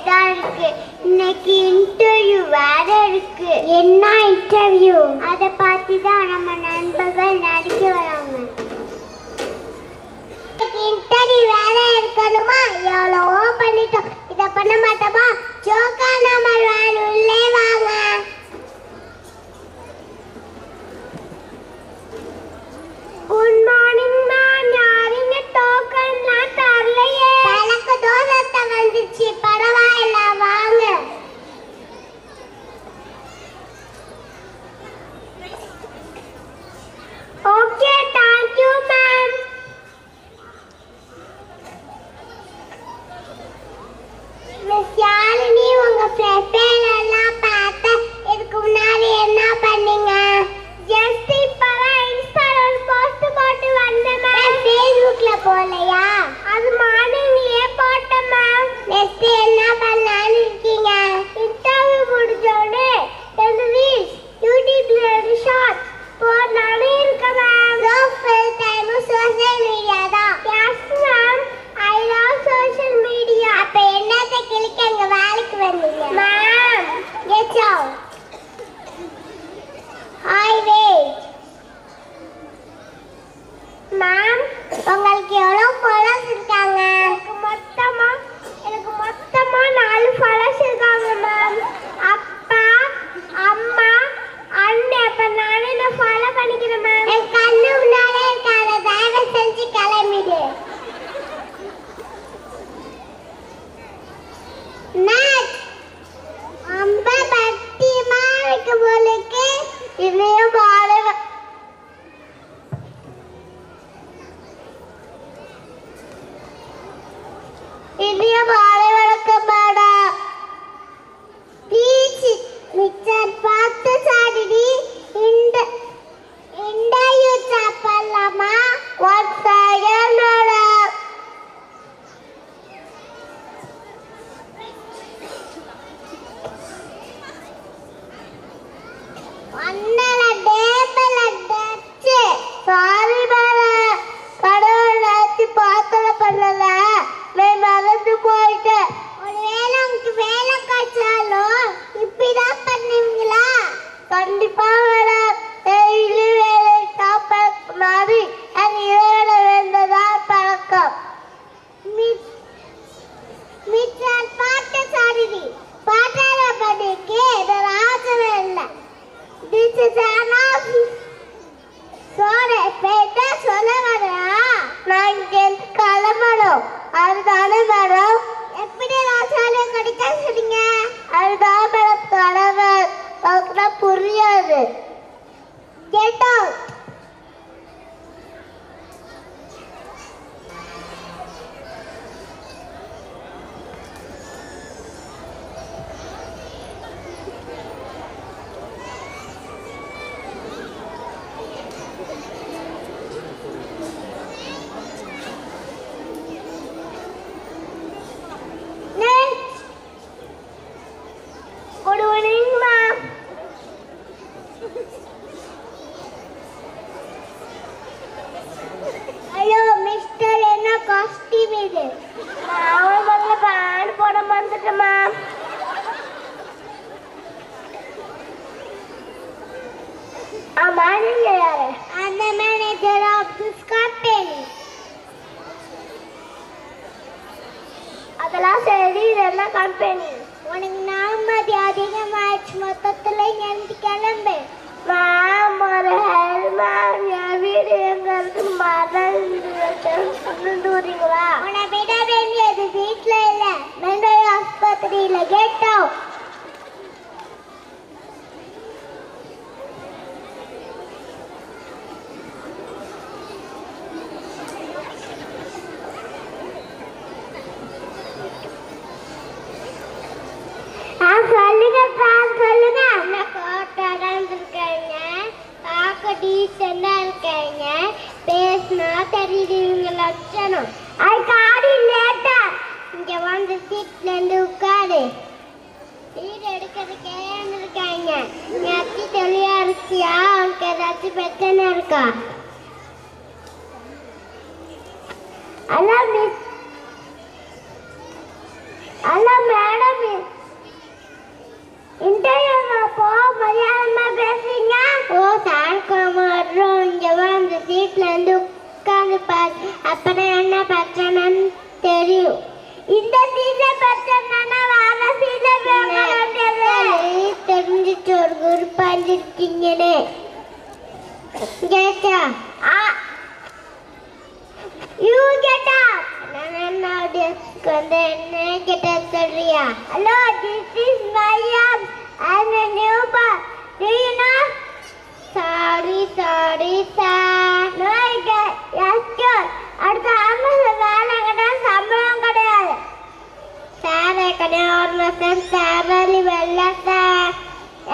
தான் இருக்கு. இன்னைக்கு இன்டர்வியூ வேற இருக்கு. என்ன இன்டர்வியூ? அதை பார்த்து தான் நம்ம நண்பர்கள் நடிக்க வராங்க. இன்டர்வியூ வேற இருக்கணுமா? எவ்வளவோ பண்ணிட்டோம். இதை பண்ண மாட்டோமா? ஜோக்கா நம்ம உள்ளே வாங்க. Good morning ma'am. யாருங்க டோக்கன்லாம் தரலையே? எனக்கு தோசை வந்துச்சு. பரவாயில்ல வாங்க. Okay thank you ma'am. Miss Yazhini உங்க ப்ரொஃபைல் எல்லாம் பார்த்தேன். இதுக்கு முன்னாடி என்ன பண்ணீங்க? ஜஸ்ட் இப்பதான் இன்ஸ்டால ஒரு போஸ்ட் போட்டு வந்தேன் மேம். ஃபேஸ்புக்ல போலையா? அது மார்னிங்லயே போட்டேன் மேம். நெக்ஸ்ட் என்ன பண்ணலாம்னு இருக்கீங்க? இன்டர்வியூ முடிஞ்ச உடனே 10 வீக்ஸ் யூடியூப்ல ஷார்ட்ஸ் போடலாம்னு இருக்கேன் ma'am. Full time social media தான். Yes ma'am. I love social media. அப்ப என்னத்தை கிளிக்க அங்க வேலைக்கு வந்தீங்க ma'am? Get out. Hi wait ma'am. உங்களுக்கு எவ்வளவு ஃபாலோவர்ஸ் இருக்காங்க? எனக்கு மொத்தமா 4 ஃபாலோவர்ஸ் இருக்காங்க மேம். அப்பா அம்மா அண்ணே. அப்ப நானே நான் ஃபாலோ பண்ணிக்கிறேன் மேம். என் கண்ணு முன்னாலே இருக்காங்க. தயவு செஞ்சு கிளம்பிடு. ரொம்ப பக்திமா இருக்கு போலுக்கு. இதையும் பாருங்க. இதையும் பாரு வணக்கம் மேடம். ப்ளீஸ் மிக்சர் பார்த்து சாடிடி. இன்டர்வியூ சாப்பிடலாமா? One second madam. ஒன்னல டேபிள் டச்சு. Sorry madam. கடவுள் நேத்து பாத்திர பண்ணல. நான் மறந்து போயிட்டேன். ஒருவேளை உங்களுக்கு வேலை கிடைச்சாலும் இப்படிதான் பண்ணுவீங்களா? கண்டிப்பா மேடம். டெய்லி வேலை சாப்பிட மாதிரி அது இறைவன வேண்டதான் பழக்கம். மிச்சர் பாட்டு சாரிடி. பாட்டார பண்ணிக்கு ஆசை இல்லை. This is an office. Sorry, பேட்ட சொல்ல வரா. நான் இங்கே கிளம்பணும். அதுதானே மேடம்? எப்படி ராசாலே கிடைக்க சொல்றீங்க? அதுதான் மேடம் தலைவர். உங்களுக்கு புரியாது. Get out. Good morning, ma'am. Hello, Mr. என்ன காஸ்டியூம் இது? நான் முதல்ல பேண்ட் போட மறந்துட்டேன் மேம். ஆமா, நீங்க யாரு? அந்த மேனேஜர் ஆஃப் திஸ் கம்பெனி. அதெல்லாம் சரி, இதெல்லாம் கம்பெனி. உனக்கு நாமதி அதிகமாயிடுச்சு. மொத்தத்துல எழுந்து கிளம்பு. மேம் ஒரு ஹெல்ப் மேம். என் வீடு எங்க இருக்கு? மறந்துறீங்களா? உன்னை விட வேண்டியது வீட்டுல இல்ல, மெண்டல் ஆஸ்பத்திரியில. Get out. சொல்லுங்க சொல்லுங்க. என்ன கோட்டாதான் இருக்கீங்க? பார்க்க டீசெண்டா இருக்கீங்க. பேசினா தெரியுதுங்க லட்சணம். அதுக்கு ஆடி லேட்டா இங்க வந்து சீட்ல இருந்து உட்காரு. வீடு எடுக்கிறதுக்கே இருக்காங்க. நீ அத்தி தெளிவா இருக்கியா? உனக்கு ஏதாச்சும் பிரச்சனை இருக்கா? Hello miss. ஹலோ மேடம், அப்புறம் என்ன பிரச்சனைன்னு தெரியும். இந்த சீசன் பிரச்சனைனா வேற சீசன் தெரிஞ்சிச்சு ஒரு குரூப் பண்ணிருக்கீங்கன்னு. கேட்டா யூ கேட்டா நான் ஆடியன்ஸ்க்கு வந்து என்ன கேட்டா சொல்றியா? Hello, this is Mariam. I am a newborn. Do you know? Sorry sir. No, yes sir. அடுத்த ஆமாம் வேலை கிடையாது, சம்பளம் கிடையாது. சாரை கிடையாது, ஒரு மாதம் சேலரி வரல சார்.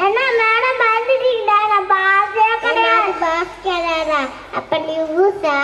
ஏன்னா மேடம் பார்த்துட்டீங்களா, நான் பாஸே கிடையாது. பாஸ் கிடையாதா? அப்போ நீ ஊசா?